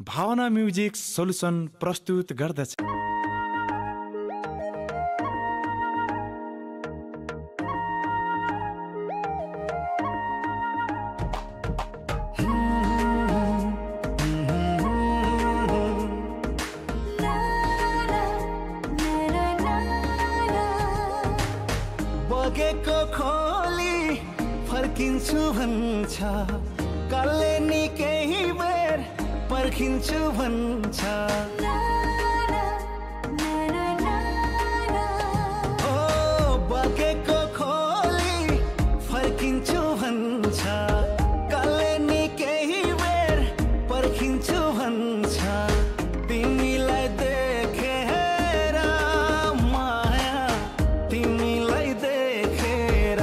भावना music solution प्रस्तुत गर्दछ। बगेको खोली फर्किन्छु भन्छ, कालले नि केही बेर पर्खिन्छु भन्छ। ओ बगेको खोली फर्किन्छु भन्छ, कालले नि केही बेर पर्खिन्छु भन्छ। तिमीलाई देखेर माया, तिमीलाई देखेर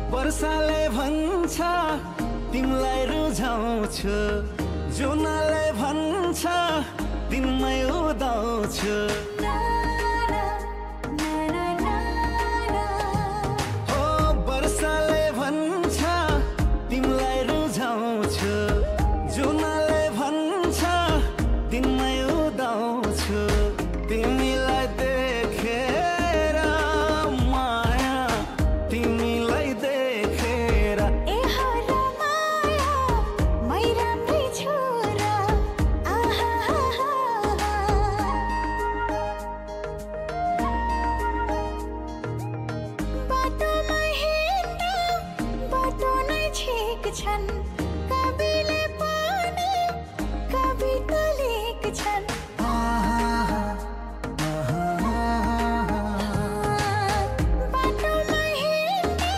वर्षाले भन्छ तिमीलाई रुझाउँछु, जुनले भन्छ तिमीमै उदाउँछु। हो वर्षाले भन्छ तिमीलाई रुझाउँछु, जुनले भन्छ तिमीमै उदाउँछु। तिमीलाई देखेर माया, तिमीलाई देखेर छन् कविले पनि कविता लेख्छन्। बाटोमा हिँड्दा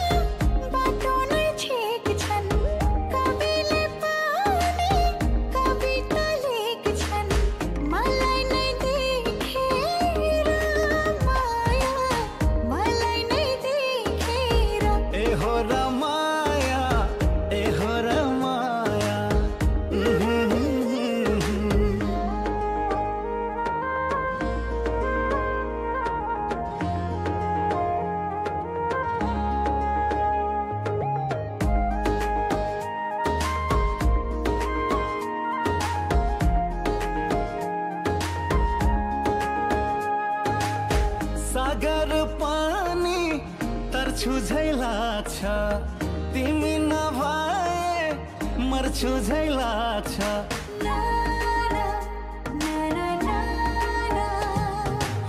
बाटो नै छेक्छन्, कविले पनि कविता लेख्छन्। मलाई नै देखेर माया, मलाई नै देखेर ए हो र माया, ए हो र माया। सागर पानी तर्छु झै लाग्छ, तिमी नभए मर्छु झै लाग्छ।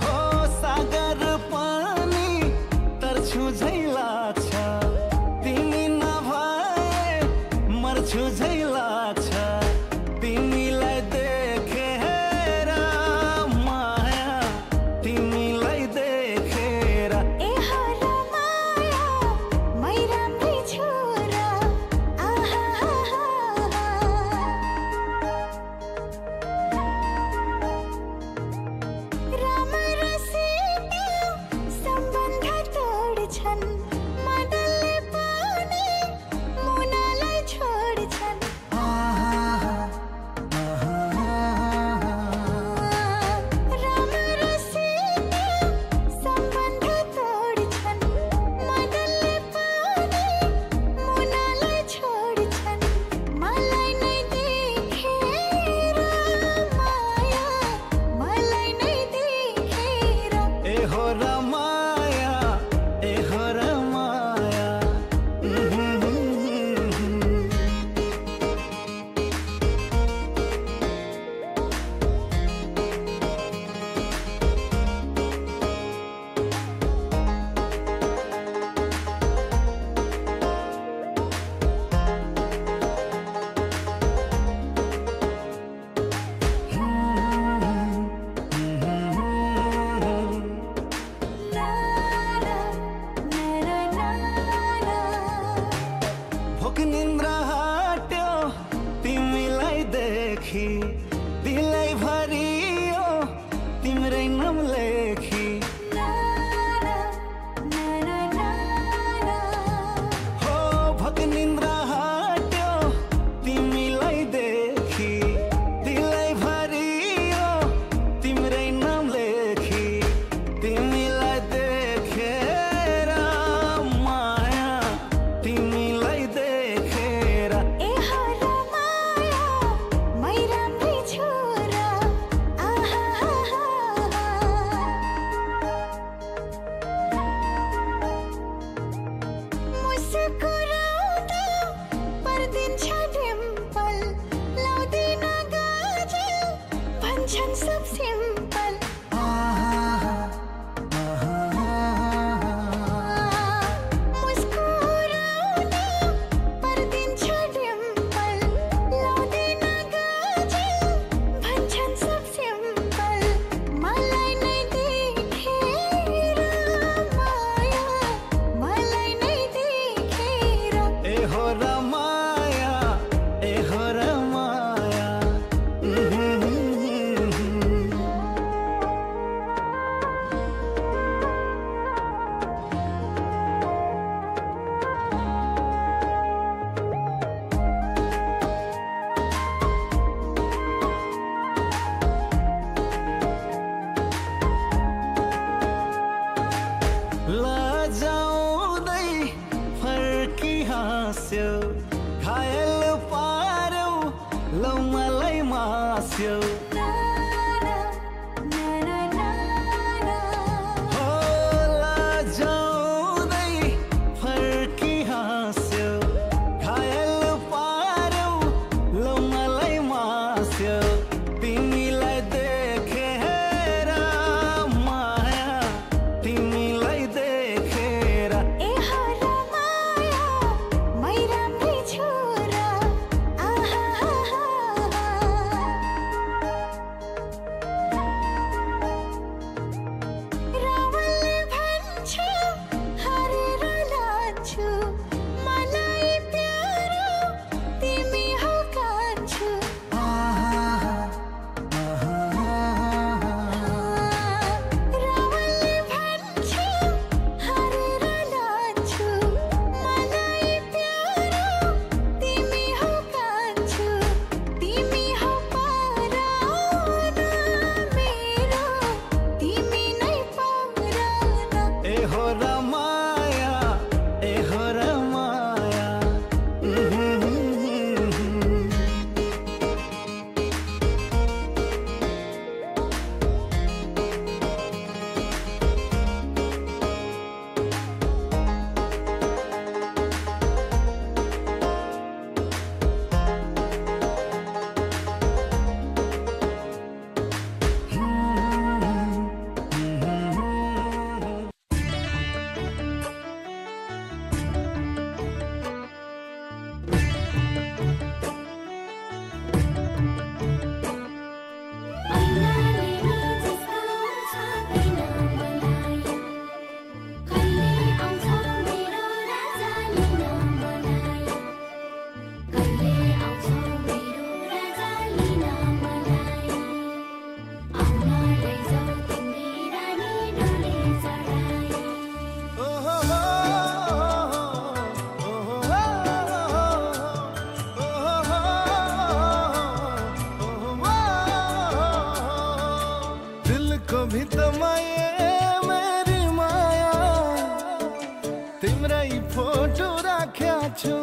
हो सागर पानी तर्छु झै लाग्छ, तिमी नभए मर्छु झै लाग्छ। तिमीलाई देखेर माया, तिमीलाई देखेर मडलले पनि मुनालाई छोड्छन्। देखी दिलै भरियो तिम्रै नाम लेखी हो भक निन्द्रा हट्यो तिमीलाई देखी दिलै भरियो तिम्रै नाम लेखी तिमीलाई देखेर माया तिमीलाई देखेर सब सिंपल मुस्कुराउँदा पर्दिन्छ डिम्पल लाउँदैन गाजल भन्छन् सब सिंपल मलाई नै देखेर माया मलाई नै देखेर ए हो र माया ए हो र माया लजाउँदै फर्की हाँस्यो घायल पार्यौ लौ मलाई मास्यो हो लजाउँदै फर्की हाँस्यो घायल पार्यौ लौ मलाई मास्यो तिमीलाई देखेर माया तिमीलाई देखेर ए हर माया मै राम्रै छोरा रावलले भन्छ हारेर लान्छु मलाई प्यारो तिमी हो कान्छु रावलले भन्छ हारेर लान्छु मलाई प्यारो तिमी हो कान्छु तिमी हो पराउन मेरो तिमी नै पराउन ए हो र माया ए हो र माया दिलको भित्तामा मेरी माया तिम्रै फोटो राख्या छु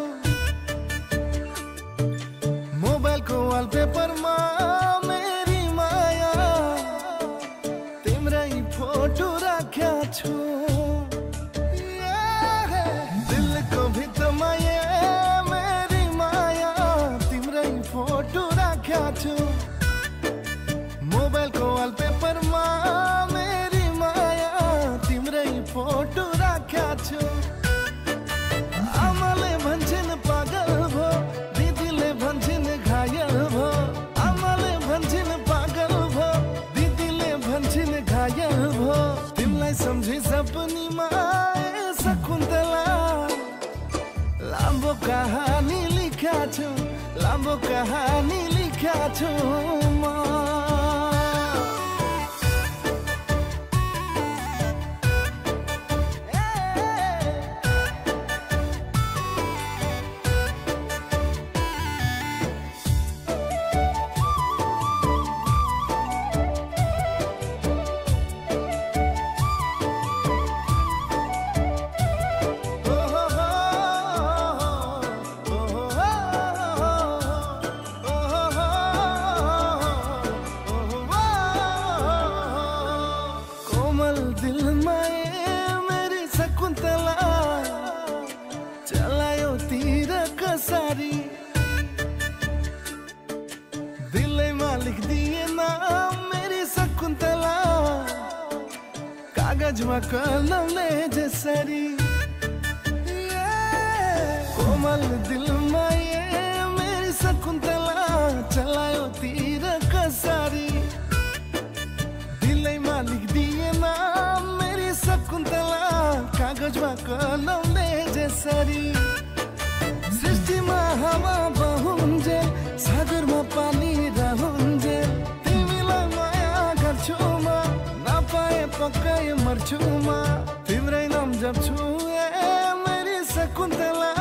मोबाइलको वालपेपरमा मेरी माया तिम्रै फोटो राख्या छु दिलको भित्तामा मेरी माया तिम्रै फोटो राख्या छु मोबाइलको वालपेपरमा मेरी माया तिम्रै फोटो राख्या छु आमाले भन्छन् पागल भो दिदीले भन्छन् घायल भो आमाले भन्छन् पागल भो दिदीले भन्छन् घायल भो तिमीलाई सम्झी सपनीमा शकुन्तला लामो कहानी लेख्या छु लामो कहानी लेख्या छु म सारी दिलैमा लिख दिए नाम मेरी शकुन्तला कागजमा कलमले जसरी कोमल दिलमा ये मेरी शकुन्तला चलायो तीर कसरी दिलैमा लिख दिए नाम मेरी शकुन्तला कागजमा कलमले जसरी सृष्टिमा हावा बहुन्जे सागरमा पानी रहन्जे तिमीलाई माया गर्छु म नपाए पक्कै मर्छु म तिम्रै नाम जप्छु ए मेरी शकुन्तला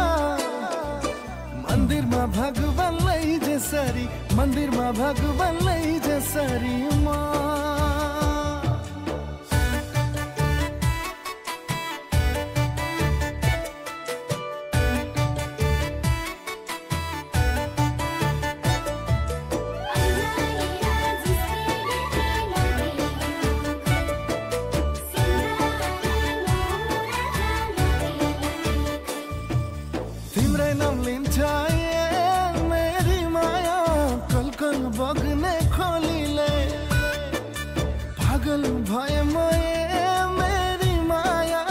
मन्दिरमा भगवानलाई जसरी मन्दिरमा भगवानलाई जसरी म तिम्रै नाम लिन्छ मेरी माया कल कल बग्ने खोलीले पागल भए म मेरी माया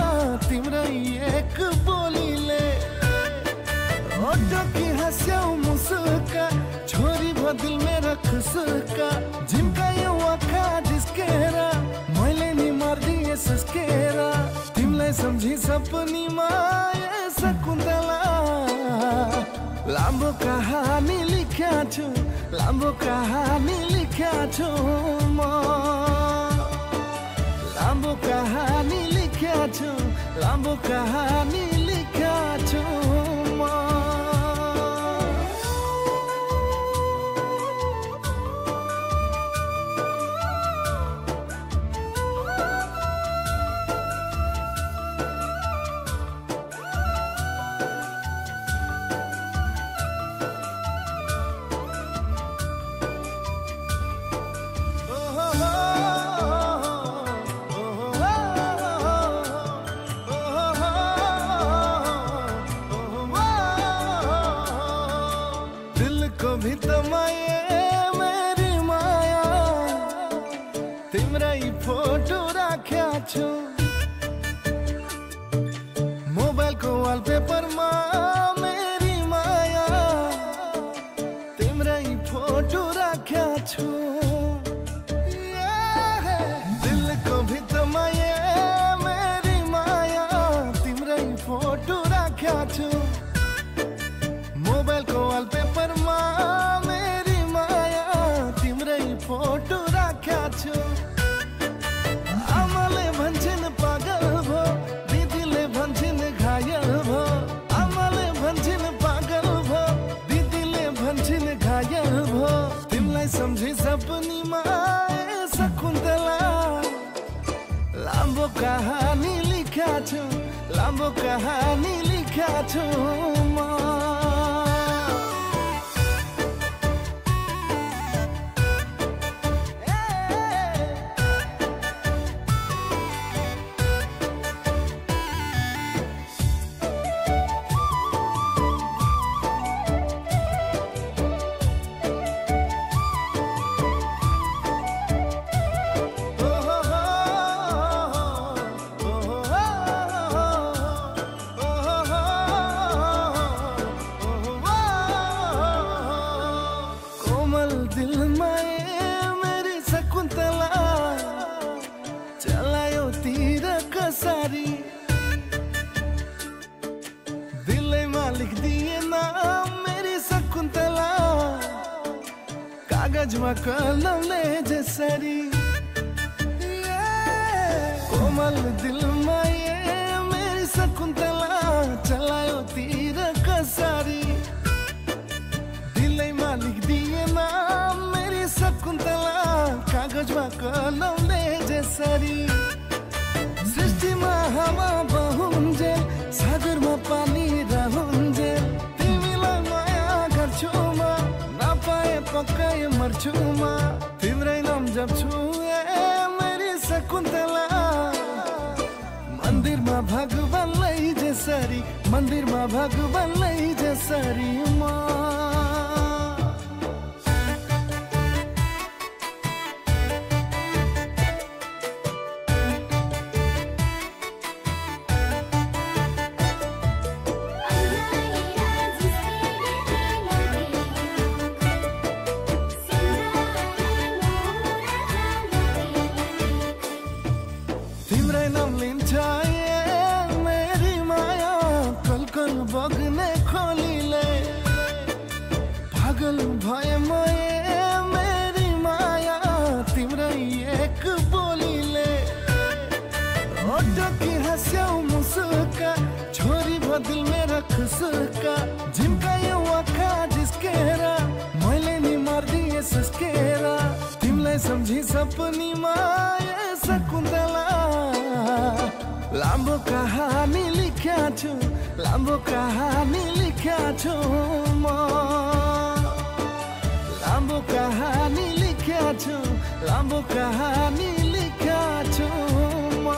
तिम्रै एक बोलीले ओटो की हँस्यौ मुस्का छोरी भो दिल मेरा खुसका झिम्कायो आँखा जिस्केर मैले नि मर्दिए सुस्केर तिमीलाई सम्झी सपनीमा शकुन्तला लामो कहानी लिख्या छु लामो कहानी लिख्या छु म लामो कहानी लिख्या छु लामो कहानी लिख्या छु म भी तमाये मेरी माया तिम्रै फोटो राख्या छु मोबाइलको वालपेपरमा मेरी माया तिम्रै फोटो राख्या छु दिलको भित्तामा मेरी माया तिम्रै फोटो राख्या छु मोबाइलको वालपेपरमा मेरी माया तिम्रै फोटो राख्या छु आमाले भन्छन् पागल भो दिदीले भन्छन् घायल भो आमाले भन्छन् पागल भो दिदीले भन्छन् घायल भो तिमीलाई सम्झी सपनीमा शकुन्तला लामो कहानी लिख्या छु लामो कहानी लिख्या छु म कागजमा कलमले जसरी कोमल दिलमा मेरी शकुन्तला चलायो तिर कसरी दिलैमा लेखिदिएन मेरी शकुन्तला कागजमा कलमले जसरी सृष्टिमा हावा बहुन्जेल सागरमा पानी रहन्जेल तिमीलाई माया गर्छु म नपाए पक्कै मर्छु म तिम्रै नाम जप्छु मेरी शकुन्तला मन्दिरमा भगवानलाई जसरी मन्दिरमा भगवानलाई जसरी म तिम्रै नाम लिन्छ मेरी माया कलकल बग्ने खोलीले पागल भए म मेरी माया तिम्रै एक बोलीले ओटकी हँस्यौ मुसुका छोरी बदल मेरा खुसुका झिम्कायो आँखा जिस्केर मैले नि मार्दिए सुस्केर तिमीलाई सम्झी सपनीमा शकुन्तला लामो कहानी लेख्या छु लामो कहानी लेख्या छु म लामो कहानी लेख्या छु लामो कहानी लेख्या छु म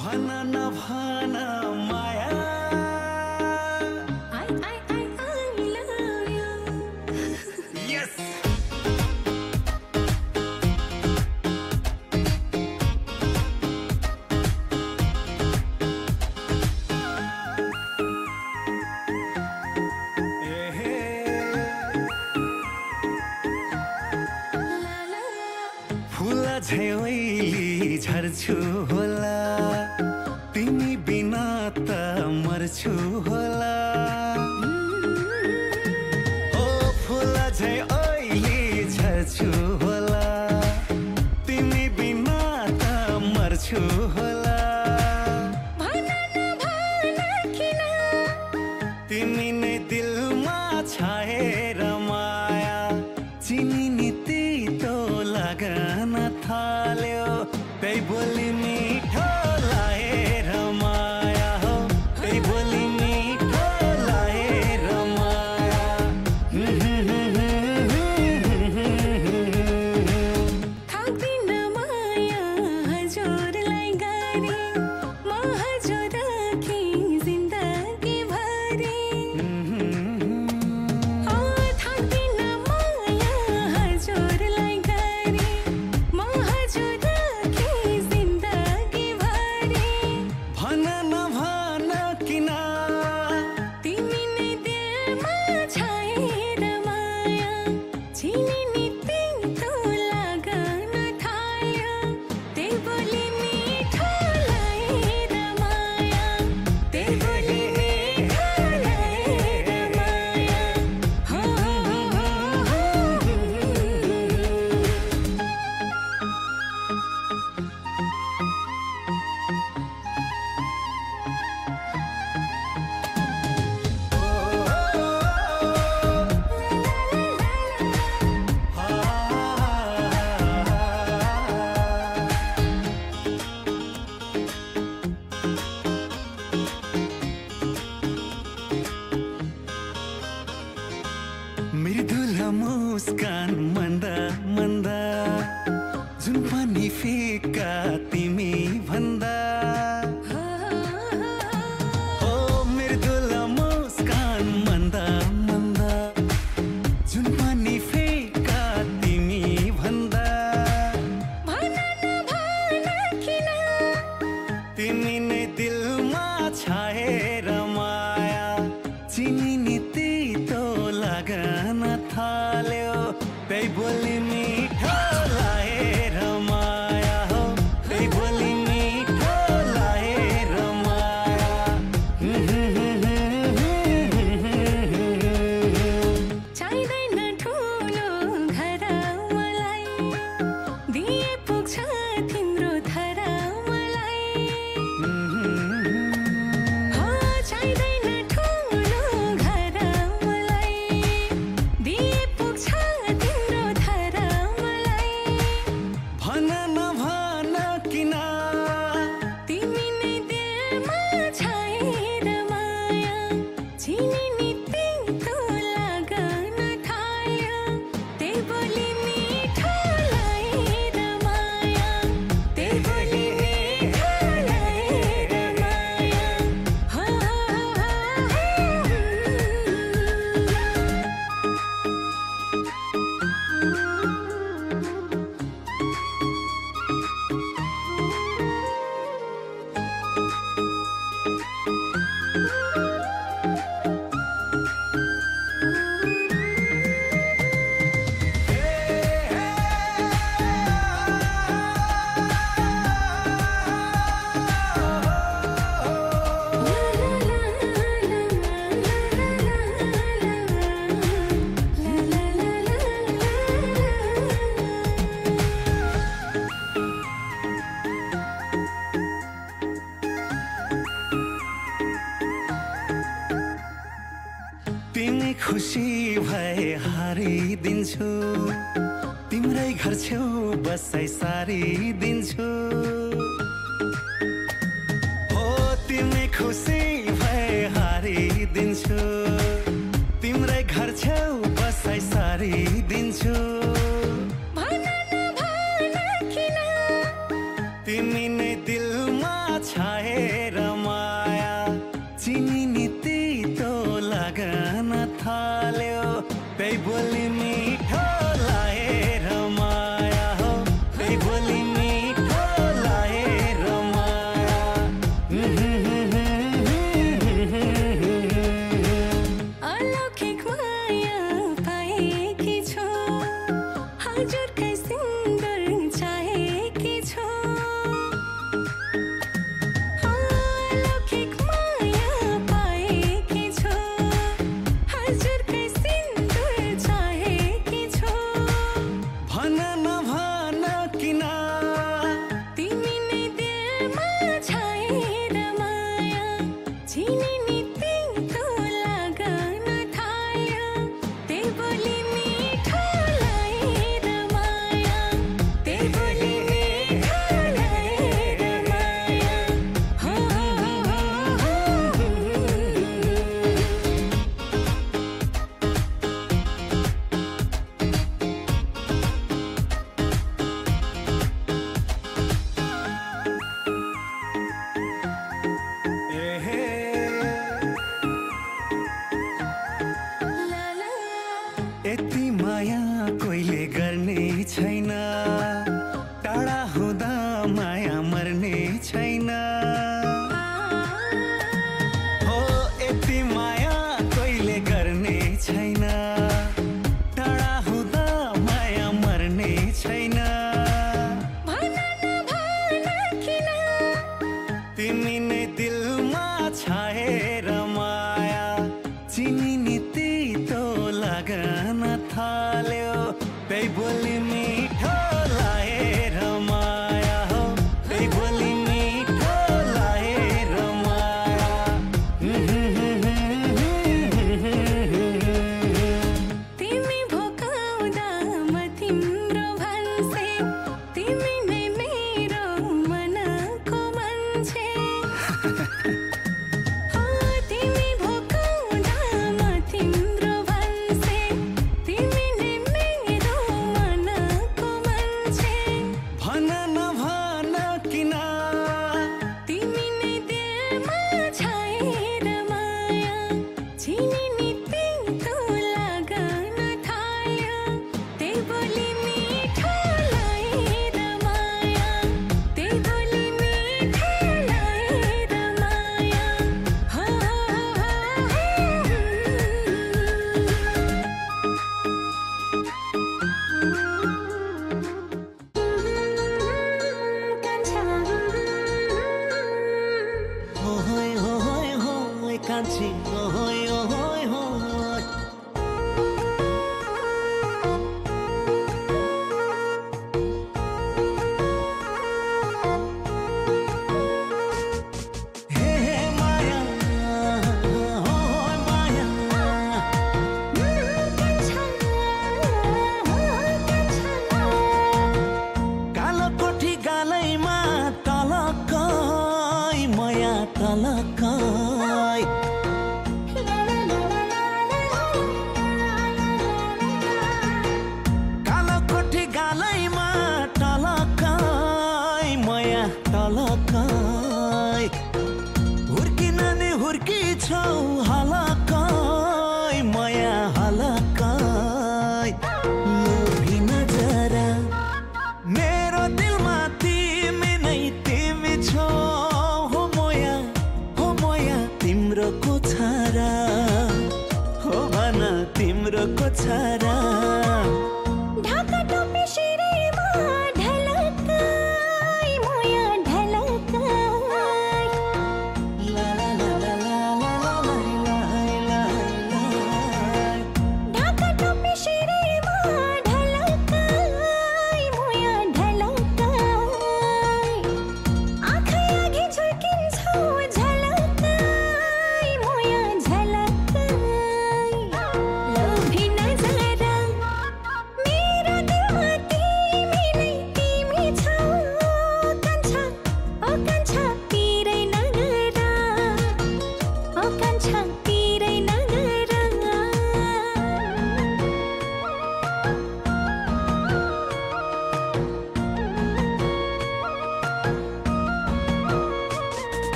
भना नभना माया I love you. यस फुला झैली झर्छु होला तिमी बिना त मर्छु होला ओ फुला झैली झर्छु होला तिमी बिना त मर्छु होला भना नभना किन तिमी नै दिलमा छाएर माया चिनी तितो लागन थाल्यो त्यही बोली मिठो लाएर माया हो त्यही बोली मिठो लाएर माया थाक्दिन माया हजुरलाई गरी म हजुर राखी जिन्दगी भरी थाक्दिन माया हजुरलाई गरी म हजुर राखी जिन्दगी भरी भन नभन किन तिमी नै दिलमा छाएर माया चिनी नि तितो लागन थाल्यो त्यही बोली मिठो लाएर माया त्यही बोली मिठो लाएर माया हो मृदुल मुस्कान मन्दा मन्दा जुन पनि फिका तिमी भन्दा ओ मृदुल मुस्कान मन्दा मन्दा जुन पनि फिका तिमी भन्दा भना नभना किन तिमी नै दिलमा छाएर माया चिनी नि तितो लागन थाल्यो त्यही बोली मिठो सारिदिन्छु तिम्रै घर छेउ बसाइ सारिदिन्छु हो तिमी खुसी भए हारिदिन्छु तिम्रै घर छेउ बसाइ सारिदिन्छु तिमी नै दिलमा छाएर माया चिनी नि तितो लागन थाल्यो त्यही बोली मिठो लाएर माया हो त्यही बोली मिठो लाएर माया अलौकिक माया पाएकी छु हजुरकै सुन्दर चाहेकी छु अलौकिक माया पाएकी छु हजुरकै सुन्दर चाहेकी छु भन नभन किन तिमी नै दिलमा छाएर माया चिनी नि तितो लागन थाल्यो त्यही बोली मिठो लाएर माया त्यही बोली मिठो लाएर माया हो ला ला यति माया कोहीले गर्ने छैन टाढा हुँदा माया मर्ने छैन हो यति माया कोहीले गर्ने छैन टाढा हुँदा माया मर्ने छैन भन किन तिमी नै दिलमा छाएर माया चिनी नि तितो लागन थाल्यो त्यही बोली मिठो लाएर माया हो त्यही बोली मिठो लाएर माया तिमी भोकाउँदा म तिम्रो भन्से तिमी नै मेरो मनको मान्छे तिमी भोकाउँदा म तिम्रो भन्से तिमी नै मेरो मनको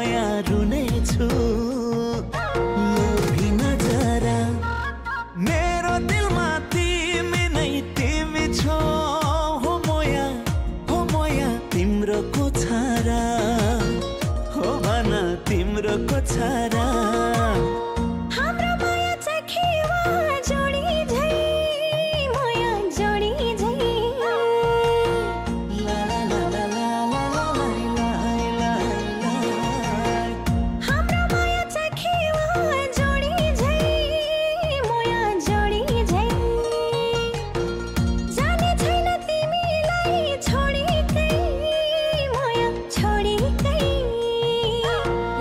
माया रुनेछु लोभी नजरा मेरो दिलमा तिमी नै तिमी छौ हो मोया तिम्रो कोछारा हो भन तिम्रो कोछारा हाम्रो माया चाहिँ खेवा जोडी झै माया जोडी झै ला ला ला ला ला ला ला ला ला हाम्रो माया चाहिँ खेवा जोडी झै माया जोडी झै जाने छैन तिमीलाई छोडिकै माया छोडिकै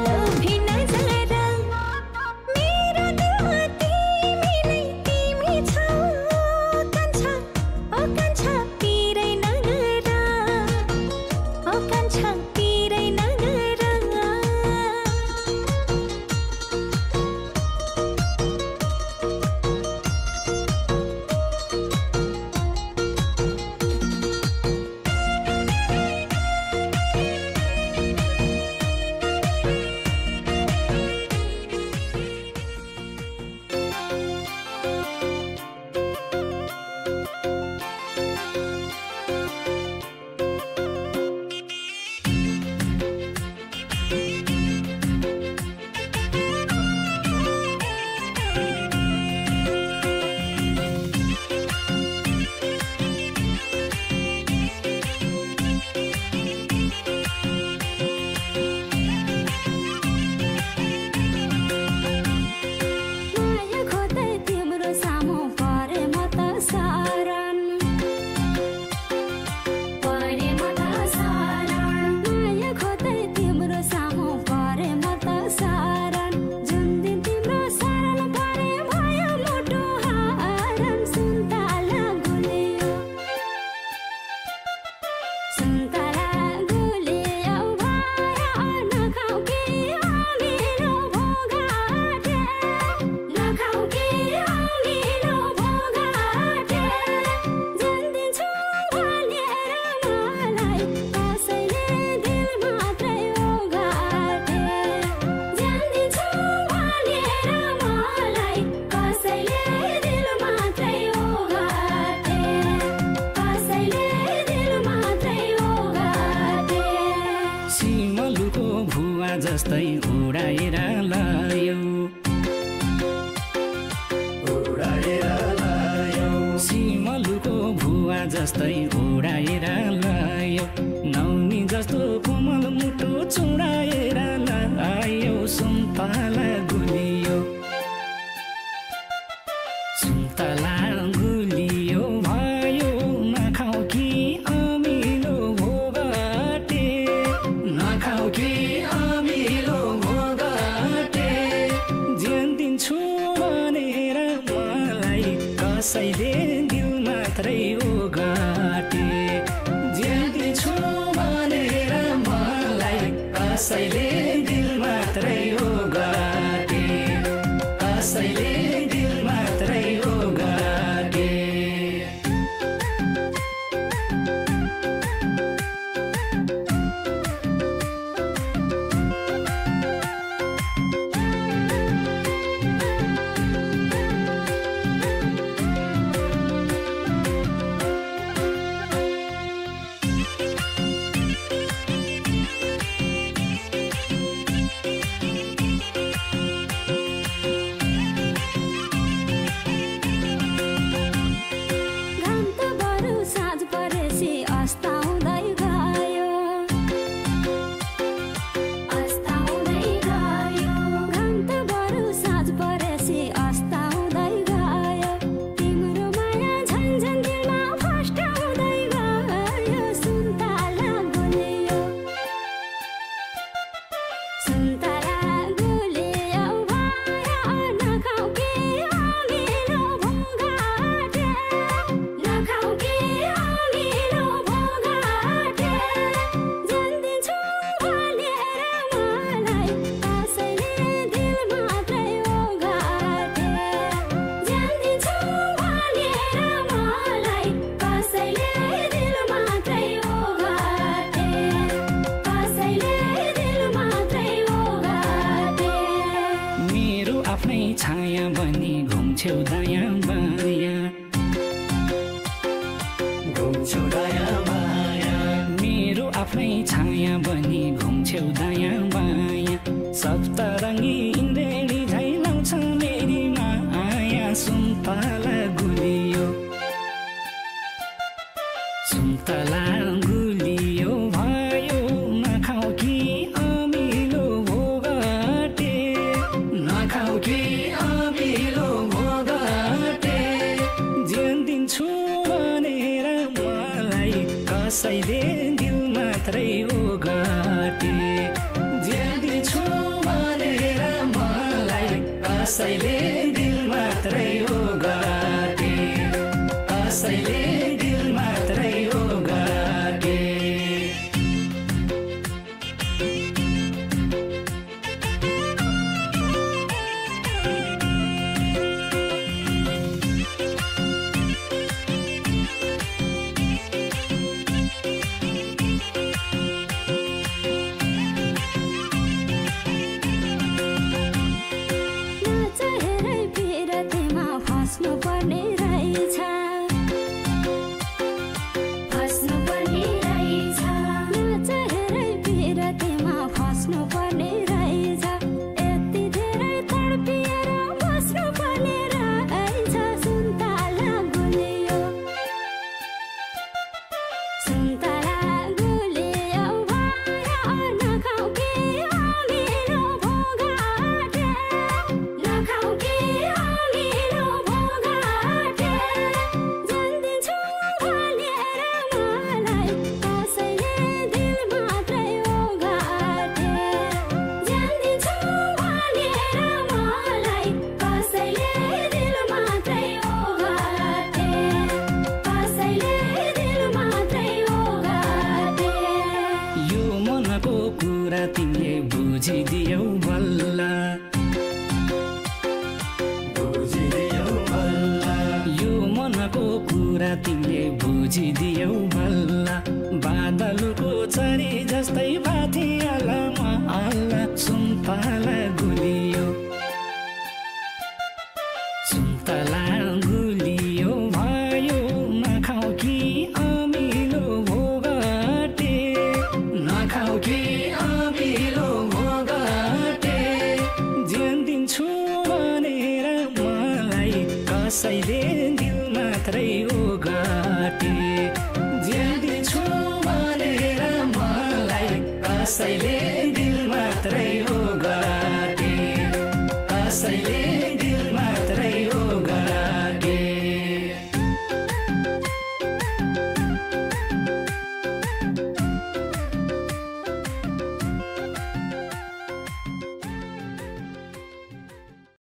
लोभी नजरा मेरो दिलमा तिमी नै तिमी छौ कान्छा ओ कान्छा पिरै नगरा ओ कान्छा पिरै नगरा माया खोज्दै तिम्रो सामु परे म त सारण परे म त सारण माया खोज्दै तिम्रो सामु परे म त सारण जुन दिन तिम्रो शरण परे भयो मुटु हारन सुन्तला गुलियो भाया नखाऊ कि मेरो भोगाटे नखाऊ कि मेरो भोगाटे जान्दिन्छु भनेर मलाई कसैले दिल मात्रै ओगाटे जान्दिन्छु भनेर मलाई कसैले दिल मात्रै ओगाटे कसैले दिल मात्रै ओगाटे सिमलुको भुवा जस्तै उडाएर लायो सिमलुको भुवा जस्तै उडाएर लायो नौनी जस्तो कोमल मुटु चुडाएर लायो सुन्तला गुलियो सुन्तला गुलियो भयो नखाऊ कि अमिलो भोगाटे नखाऊ कि अमिलो भोगाटे ज्यान दिन्छु भनेर मलाई कसैले दिल मात्रै ओगाटे ज्यान दिन्छु भनेर मलाई कसैले दिल मात्रै ओगाटे कसैले दिल मात्रै ओगाटे छाया बनी घुम्छौ दायाँ बायाँ घुम्छौ दायाँ बायाँ मेरो आफ्नै छाया बनी घुम्छौ दायाँ बायाँ सप्तरङ्गी इन्द्रेणी झै लाउँछ मेरी माया सुन्तला गुलियो सुन्तला गुलियो भयो नखाऊ कि अमिलो भोगाटे नखाऊ कि अमिलो भोगाटे ज्यान दिन्छु भनेर मलाई कसैले दिल मात्रै ओगाटे ज्यान दिन्छु भनेर मलाई कसैले दिल मात्रै ओगाटे कसैले दिल मात्रै ओगाटे नचाहेरै पिरतीमा फस्नु पर्ने रहेछ फस्नु पर्ने रहेछ नचाहेरै पिरतीमा फस्नु पर्ने रहेछ यति धेरै तडपिएर बस्नु पर्ने रहेछ सुन्तला गुलियो सुन्तला गुलियो भयो नखाऊ कि अमिलो भोगाटे नखाऊ कि अमिलो भोगाटे जान्दिन्छु भनेर मलाई कसैले दिल मात्रै ओगाटे जान्दिन्छु भनेर मलाई कसैले दिल मात्रै ओगाटे कसैले दिल मात्रै ओगाटे यो मनको कुरा तिमीले बुझिदियौ बल्ल बुझिदियौ बल्ल यो मनको कुरा तिमीले बुझिदियौ बल्ल बादलको चरी जस्तै बाथियाला माला सुन्तला गुलियो सुन्तला गुलियो भयो नखाऊ कि अमिलो भोगाटे नखाऊ कि अमिलो भोगाटे ज्यान दिन्छु भनेर मलाई कसैले दिल मात्रै ओगाटे ज्यान दिन्छु भनेर मलाई कसैले दिल मात्रै ओगाटे कसैले